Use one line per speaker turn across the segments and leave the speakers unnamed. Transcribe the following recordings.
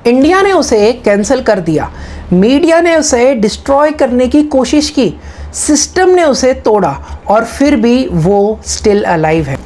India ने उसे cancel कर दिया, मीडिया ने उसे डिस्ट्रॉय करने की कोशिश की, सिस्टम ने उसे तोड़ा और फिर भी वो स्टिल अलाइव है।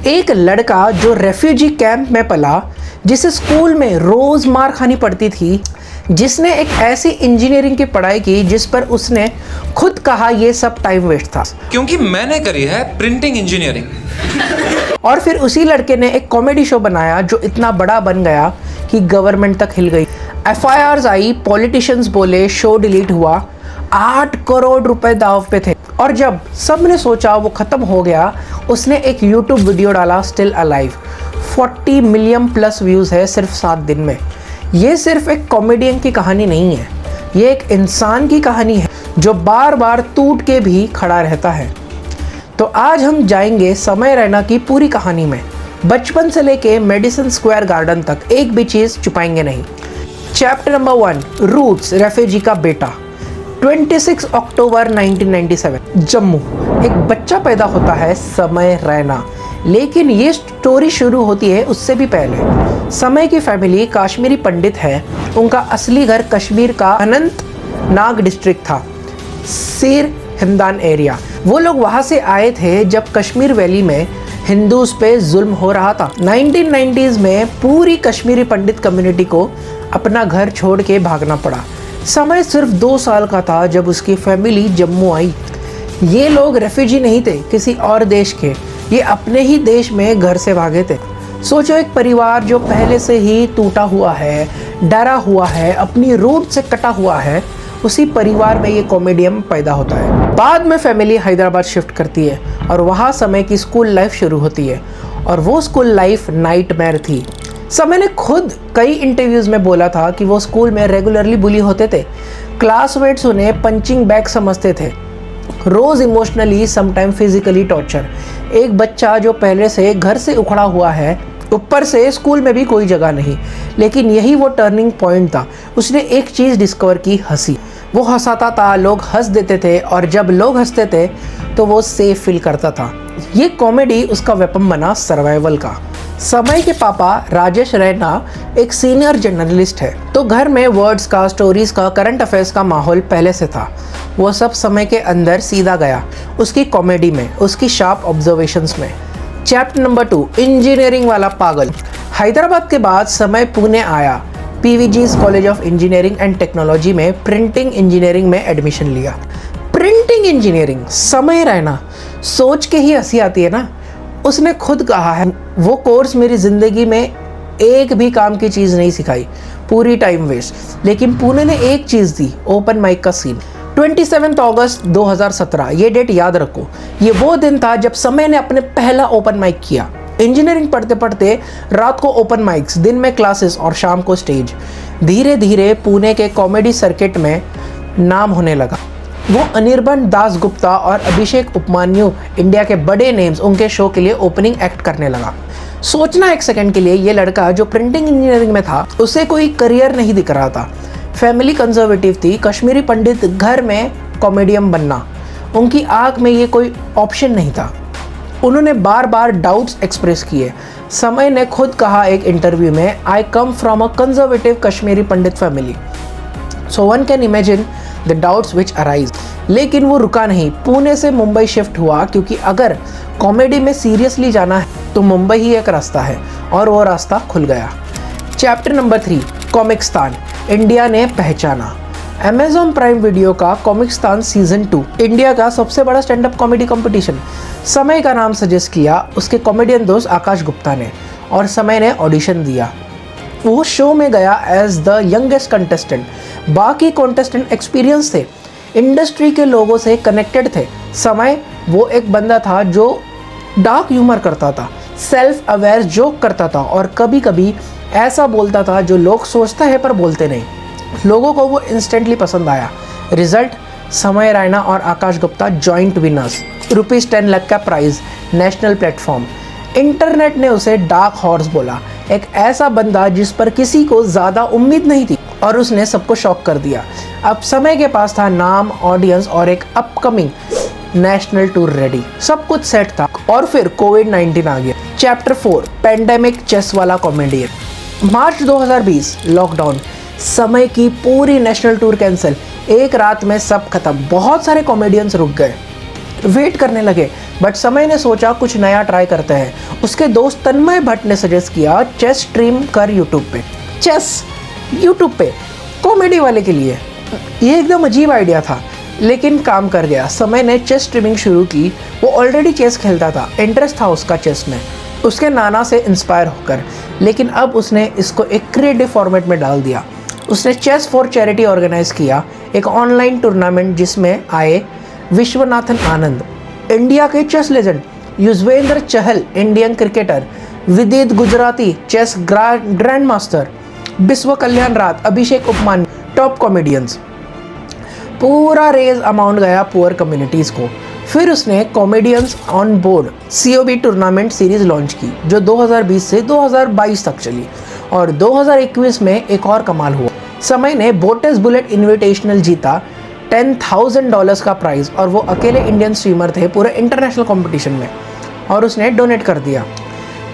एक लड़का जो रेफ्यूजी कैंप में पला, जिसे स्कूल में रोज़ मार खानी पड़ती थी, जिसने एक ऐसी इंजीनियरिंग की पढ़ाई की जिस पर उसने खुद कहा ये सब टाइम वेस्ट था,
क्योंकि मैंने करी है प्रिंटिंग इंजीनियरिंग।
और फिर उसी लड़के ने एक कॉमेडी शो बनाया जो इतना बड़ा बन गया कि गवर्नमेंट तक हिल गई। FIRs आई, पॉलिटिशियंस बोले, शो डिलीट हुआ, 8 करोड़ रुपए दांव पे थे। और जब सब ने सोचा वो ख़त्म हो गया, उसने एक यूट्यूब वीडियो डाला, still alive. 40 million plus views है सिर्फ 7 दिन में। ये सिर्फ एक कॉमेडियन की कहानी नहीं है, ये एक इंसान की कहानी है जो बार बार टूट के भी खड़ा रहता है। तो आज हम जाएंगे समय रैना की पूरी कहानी में, बचपन से लेके मेडिसन स्क्वायर गार्डन तक, एक भी चीज़ छुपाएंगे नहीं। चैप्टर नंबर 1, रूट्स, रेफ्यूजी का बेटा। 26 अक्टूबर 1997, जम्मू। एक बच्चा पैदा होता है, समय रैना। लेकिन ये स्टोरी शुरू होती है उससे भी पहले। समय की फैमिली काश्मीरी पंडित है। उनका असली घर कश्मीर का अनंतनाग डिस्ट्रिक्ट था, सिर हिंदान एरिया। वो लोग वहाँ से आए थे जब कश्मीर वैली में हिंदूज पे जुल्म हो रहा था। 1990s में पूरी कश्मीरी पंडित कम्युनिटी को अपना घर छोड़ के भागना पड़ा। समय सिर्फ 2 साल का था जब उसकी फैमिली जम्मू आई। ये लोग रेफ्यूजी नहीं थे किसी और देश के, ये अपने ही देश में घर से भागे थे। सोचो, एक परिवार जो पहले से ही टूटा हुआ है, डरा हुआ है, अपनी रूट से कटा हुआ है, उसी परिवार में ये कॉमेडियन पैदा होता है। बाद में फैमिली हैदराबाद शिफ्ट करती है और वहाँ समय की स्कूल लाइफ शुरू होती है, और वो स्कूल लाइफ नाइटमेयर थी। समय ने खुद कई इंटरव्यूज़ में बोला था कि वो स्कूल में रेगुलरली बुली होते थे, क्लासमेट्स उन्हें पंचिंग बैग समझते थे, रोज़ इमोशनली समटाइम फिजिकली टॉर्चर। एक बच्चा जो पहले से घर से उखड़ा हुआ है, ऊपर से स्कूल में भी कोई जगह नहीं, लेकिन यही वो टर्निंग पॉइंट था। उसने एक चीज़ डिस्कवर की, हंसी। वो हंसाता था, लोग हंस देते थे, और जब लोग हंसते थे तो वो सेफ फील करता था। ये कॉमेडी उसका वेपन बना सर्वाइवल का। समय के पापा राजेश रैना एक सीनियर जर्नलिस्ट है, तो घर में वर्ड्स का, स्टोरीज का, करंट अफेयर्स का माहौल पहले से था। वो सब समय के अंदर सीधा गया, उसकी कॉमेडी में, उसकी शार्प ऑब्जर्वेशंस में। चैप्टर नंबर 2, इंजीनियरिंग वाला पागल। हैदराबाद के बाद समय पुणे आया, PVG's college of engineering and technology में प्रिंटिंग इंजीनियरिंग में एडमिशन लिया। प्रिंटिंग इंजीनियरिंग, समय रैना, सोच के ही हंसी आती है ना। उसने खुद कहा है, वो कोर्स मेरी ज़िंदगी में एक भी काम की चीज़ नहीं सिखाई, पूरी टाइम वेस्ट। लेकिन पुणे ने एक चीज़ दी, ओपन माइक का सीन। 27 अगस्त 2017, ये डेट याद रखो। ये वो दिन था जब समय ने अपने पहला ओपन माइक किया। इंजीनियरिंग पढ़ते पढ़ते रात को ओपन माइक्स, दिन में क्लासेस और शाम को स्टेज। धीरे धीरे पुणे के कॉमेडी सर्किट में नाम होने लगा। वो अनिर्बन दास गुप्ता और अभिषेक उपमान्यु, इंडिया के बड़े नेम्स, उनके शो के लिए ओपनिंग एक्ट करने लगा। सोचना एक सेकंड के लिए, ये लड़का जो प्रिंटिंग इंजीनियरिंग में था, उसे कोई करियर नहीं दिख रहा था। फैमिली कंजर्वेटिव थी, कश्मीरी पंडित घर में कॉमेडियन बनना उनकी आँख में ये कोई ऑप्शन नहीं था। उन्होंने बार बार डाउट्स एक्सप्रेस किए। समय ने खुद कहा एक इंटरव्यू में, I come from a conservative Kashmiri Pandit family, so one can imagine the doubts which arise. लेकिन वो रुका नहीं, पुणे से मुंबई शिफ्ट हुआ, क्योंकि अगर कॉमेडी में सीरियसली जाना है तो मुंबई ही एक रास्ता है, और वो रास्ता खुल गया। चैप्टर नंबर 3, कॉमिक्स्तान, इंडिया ने पहचाना। अमेजॉन प्राइम वीडियो का कॉमिक्स्तान सीजन 2, इंडिया का सबसे बड़ा स्टैंड अप कॉमेडी कंपटीशन। समय का नाम सजेस्ट किया उसके कॉमेडियन दोस्त आकाश गुप्ता ने, और समय ने ऑडिशन दिया। वो शो में गया एज द यंगेस्ट कंटेस्टेंट। बाकी कंटेस्टेंट एक्सपीरियंस थे, इंडस्ट्री के लोगों से कनेक्टेड थे। समय वो एक बंदा था जो डार्क ह्यूमर करता था, सेल्फ अवेयर जोक करता था, और कभी कभी ऐसा बोलता था जो लोग सोचते हैं पर बोलते नहीं। लोगों को वो इंस्टेंटली पसंद आया। रिजल्ट, समय रैना और आकाश गुप्ता जॉइंट विनर्स, ₹10 लाख का प्राइज़, नेशनल प्लेटफॉर्म। इंटरनेट ने उसे डार्क हॉर्स बोला, एक ऐसा बंदा जिस पर किसी को ज़्यादा उम्मीद नहीं थी, और उसने सबको शॉक कर दिया। अब समय के पास था नाम, ऑडियंस और एक अपकमिंग नेशनल टूर रेडी। सब कुछ सेट था, और फिर कोविड-19 आ गया। चैप्टर 4, पेंडेमिक, चेस वाला कॉमेडियन। मार्च 2020 लॉकडाउन, समय की पूरी नेशनल टूर कैंसिल, एक रात में सब खत्म, बहुत सारे कॉमेडियंस रुक गए, वेट करने लगे। बट समय ने सोचा कुछ नया ट्राई करते हैं। उसके दोस्त तन्मय भट्ट ने सजेस्ट किया चेस स्ट्रीम कर यूट्यूब पे। चेस यूट्यूब पे कॉमेडी वाले के लिए, ये एकदम अजीब आइडिया था लेकिन काम कर गया। समय ने चेस स्ट्रीमिंग शुरू की। वो ऑलरेडी चेस खेलता था, इंटरेस्ट था उसका चेस में, उसके नाना से इंस्पायर होकर। लेकिन अब उसने इसको एक क्रिएटिव फॉर्मेट में डाल दिया। उसने चेस फॉर चैरिटी ऑर्गेनाइज किया, एक ऑनलाइन टूर्नामेंट जिसमें आए विश्वनाथन आनंद, इंडिया के chess legend, Yuzvendra Chahal, Indian cricketer, विदित गुजराती, चेस ग्रैंड मास्टर, विश्व कल्याण रात, अभिषेक उपमान, टॉप कॉमेडियंस। पूरा रेज अमाउंट गया पुअर कम्युनिटीज़ को। फिर उसने comedians on board COB tournament series launch की जो 2020 से 2022 तक चली। और 2021 में एक और कमाल हुआ, समय ने बोटेस बुलेट इन्विटेशनल जीता, $10,000 का प्राइज़, और वो अकेले इंडियन स्ट्रीमर थे पूरे इंटरनेशनल कंपटीशन में, और उसने डोनेट कर दिया।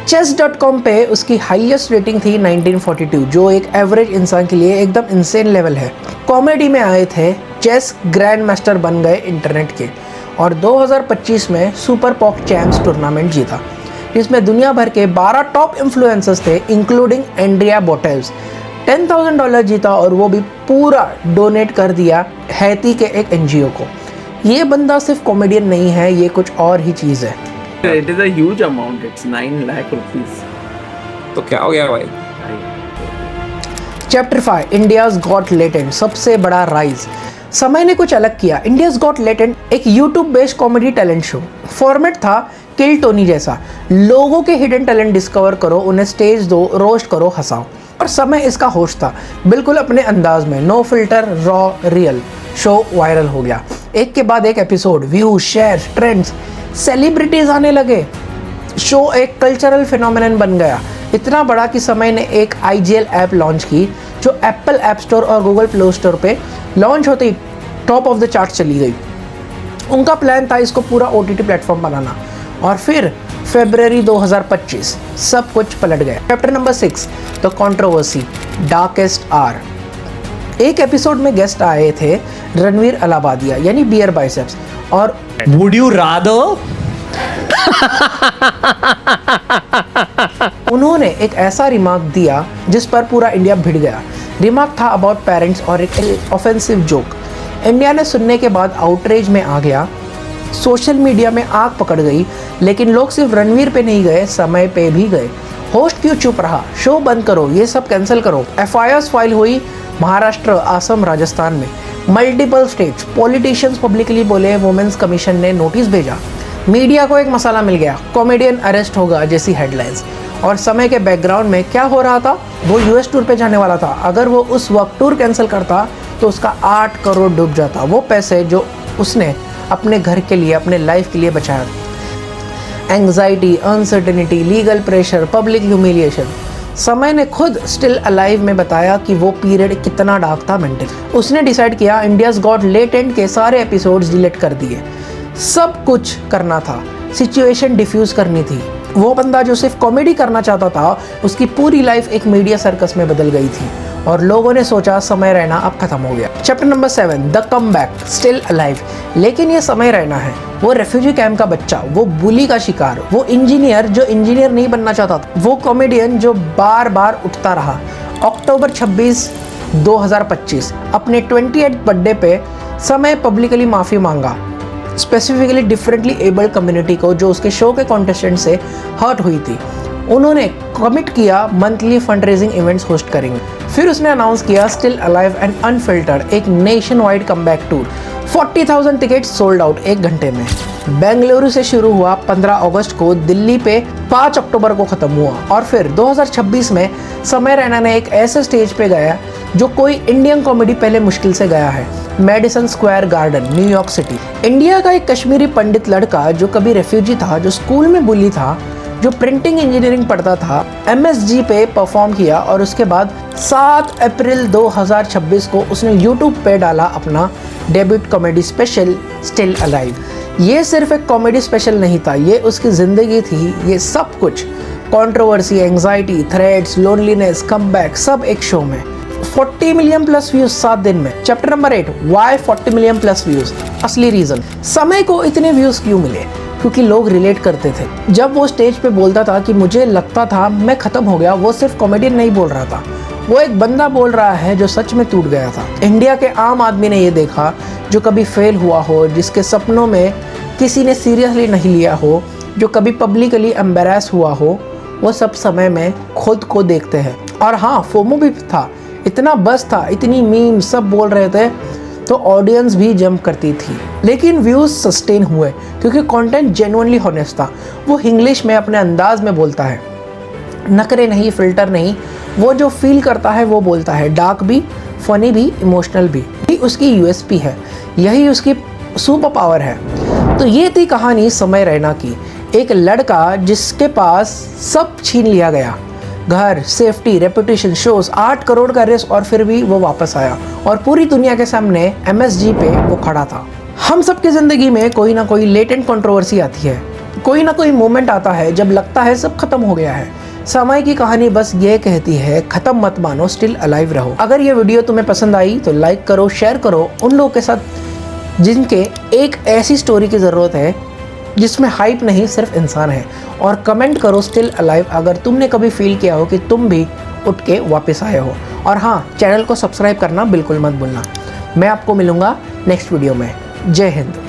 chess.com पे उसकी हाईएस्ट रेटिंग थी 1942, जो एक एवरेज इंसान के लिए एकदम इंसेन लेवल है। कॉमेडी में आए थे, चेस ग्रैंड मास्टर बन गए इंटरनेट के, और 2025 में सुपर पॉक चैम्प्स टूर्नामेंट जीता जिसमें दुनिया भर के 12 टॉप इन्फ्लुएंसर्स थे इंक्लूडिंग एंड्रिया बोटेल्स। $10,000 जीता और वो भी पूरा डोनेट कर दिया हैती के एक NGO को। ये बंदा सिर्फ कॉमेडियन नहीं है, ये कुछ और ही चीज़ है।
It is a huge amount. It's 9 lakh rupees.
तो क्या हो गया भाई?
चैप्टर 5 इंडियाज़ गॉट लेटेंट, सबसे बड़ा राइज। समय ने कुछ अलग किया। इंडियाज़ गॉट लेटेंट एक YouTube based comedy talent show. Format था किल टोनी जैसा, लोगों के हिडन टैलेंट डिस्कवर करो, उन्हें स्टेज दो, रोस्ट करो, हंसाओ। और समय इसका होस्ट था, बिल्कुल अपने अंदाज में, no filter, raw, real. Show viral हो गया, एक के बाद एक episode, view, share, trends, celebrities आने लगे। शो एक कल्चरल फिनोमिनन बन गया, इतना बड़ा कि समय ने एक IGL ऐप लॉन्च की जो एप्पल ऐप स्टोर और गूगल प्ले स्टोर पे लॉन्च होते ही टॉप ऑफ द चार्ट चली गई। उनका प्लान था इसको पूरा OTT प्लेटफॉर्म बनाना, और फिर फरवरी 2025 सब कुछ पलट गया। Chapter number 6 the controversy darkest hour. एक एपिसोड में गेस्ट आए थे रणवीर अलाहाबादिया यानी बियर बाइसेप्स, और
Would you rather?
उन्होंने एक ऐसा रिमार्क दिया जिस पर पूरा इंडिया भिड़ गया। रिमार्क था अबाउट पेरेंट्स और एक ऑफेंसिव जोक। इंडिया ने सुनने के बाद आउटरेज में आ गया, सोशल मीडिया में आग पकड़ गई। लेकिन लोग सिर्फ रणवीर पे नहीं गए, समय पे भी गए। होस्ट क्यों चुप रहा, शो बंद करो, ये सब कैंसिल करो। FIRs फाइल हुई महाराष्ट्र, असम, राजस्थान में, मल्टीपल स्टेट्स। पॉलिटिशियंस पब्लिकली बोले, वुमेन्स कमीशन ने नोटिस भेजा। मीडिया को एक मसाला मिल गया, कॉमेडियन अरेस्ट होगा जैसी हेडलाइंस। और समय के बैकग्राउंड में क्या हो रहा था, वो US टूर पे जाने वाला था। अगर वो उस वक्त टूर कैंसिल करता तो उसका 8 करोड़ डूब जाता, वो पैसे जो उसने अपने घर के लिए, अपने लाइफ के लिए बचाया। Anxiety, uncertainty, legal pressure, public humiliation. समय ने खुद स्टिल अलाइव में बताया कि वो पीरियड कितना डार्क था मेंटली। उसने डिसाइड किया इंडियाज़ गॉट लेटेंट के सारे एपिसोड्स डिलीट कर दिए। सब कुछ करना था, सिचुएशन डिफ्यूज़ करनी थी। वो बंदा जो सिर्फ कॉमेडी करना चाहता था, उसकी पूरी लाइफ एक मीडिया सर्कस में बदल गई थी, और लोगों ने सोचा समय रैना अब खत्म हो गया। Chapter number 7 the comeback still alive. लेकिन ये समय रैना है, वो रेफ्यूजी कैंप का बच्चा, वो बुली का शिकार, वो इंजीनियर जो इंजीनियर नहीं बनना चाहता था, वो कॉमेडियन जो बार बार उठता रहा। अक्टूबर 26, 2025 अपने 28th बर्थडे पे समय पब्लिकली माफ़ी मांगा, स्पेसिफिकली डिफरेंटली एबल्ड कम्युनिटी को जो उसके शो के कॉन्टेस्टेंट से हर्ट हुई थी। उन्होंने कमिट किया monthly fund raising events host करेंगे। फिर उसने अनाउंस किया स्टिल अलाइव एंड अनफिल्टर्ड, एक nation wide comeback tour. 40,000 tickets sold out एक घंटे में। बेंगलुरु से शुरू हुआ, 15 अगस्त को दिल्ली पे, 5 अक्टूबर को ख़त्म हुआ। और फिर 2026 में समय रैना ने एक ऐसे स्टेज पे गया जो कोई इंडियन कॉमेडी पहले मुश्किल से गया है, Madison Square garden, New York city. India का एक कश्मीरी पंडित लड़का जो कभी रेफ्यूजी था, जो स्कूल में बुली था, जो प्रिंटिंग इंजीनियरिंग पढ़ता था, MSG पे परफॉर्म किया। और उसके बाद 7 अप्रैल 2026 को उसने यूट्यूब पे डाला अपना debut comedy special still alive. ये सिर्फ एक कॉमेडी स्पेशल नहीं था, ये उसकी ज़िंदगी थी, ये सब कुछ। Controversy, anxiety, threads, loneliness, comeback सब एक शो में। 40 मिलियन प्लस व्यूज 7 दिन में। Chapter number 8, why 40 million plus views. असली रीजन, समय को इतने व्यूज क्यों मिले? क्योंकि लोग रिलेट करते थे। जब वो स्टेज पे बोलता था कि मुझे लगता था मैं खत्म हो गया, वो सिर्फ कॉमेडियन नहीं बोल रहा था, वो एक बंदा बोल रहा है जो सच में टूट गया था। इंडिया के आम आदमी ने ये देखा, जो कभी फेल हुआ हो, जिसके सपनों में किसी ने सीरियसली नहीं लिया हो, जो कभी पब्लिकली एम्बेरस हुआ हो, वो सब समय में खुद को देखते हैं। और हाँ, फोमो भी था, इतना बस था, इतनी मीम सब बोल रहे थे तो ऑडियंस भी जंप करती थी। लेकिन व्यूज़ सस्टेन हुए क्योंकि कंटेंट जेन्युइनली हॉनेस्ट था। वो इंग्लिश में अपने अंदाज में बोलता है, नखरे नहीं, फिल्टर नहीं, वो जो फील करता है वो बोलता है। डार्क भी, फनी भी, इमोशनल भी। यही उसकी यूएसपी है, यही उसकी सुपर पावर है। तो ये थी कहानी समय रैना की। एक लड़का जिसके पास सब छीन लिया गया, घर, सेफ्टी, रेपुटेशन, शोज, 8 करोड़ का रेस, और फिर भी वो वापस आया और पूरी दुनिया के सामने MSG पे वो खड़ा था। हम सबकी ज़िंदगी में कोई ना कोई लेटेंट कंट्रोवर्सी आती है, कोई ना कोई मोमेंट आता है जब लगता है सब खत्म हो गया है। समय की कहानी बस ये कहती है, खत्म मत मानो, स्टिल अलाइव रहो। अगर ये वीडियो तुम्हें पसंद आई तो लाइक करो, शेयर करो उन लोगों के साथ जिनके एक ऐसी स्टोरी की ज़रूरत है जिसमें हाइप नहीं, सिर्फ इंसान है। और कमेंट करो स्टिल अलाइव अगर तुमने कभी फील किया हो कि तुम भी उठ के वापस आए हो। और हाँ, चैनल को सब्सक्राइब करना बिल्कुल मत भूलना। मैं आपको मिलूँगा नेक्स्ट वीडियो में। जय हिंद।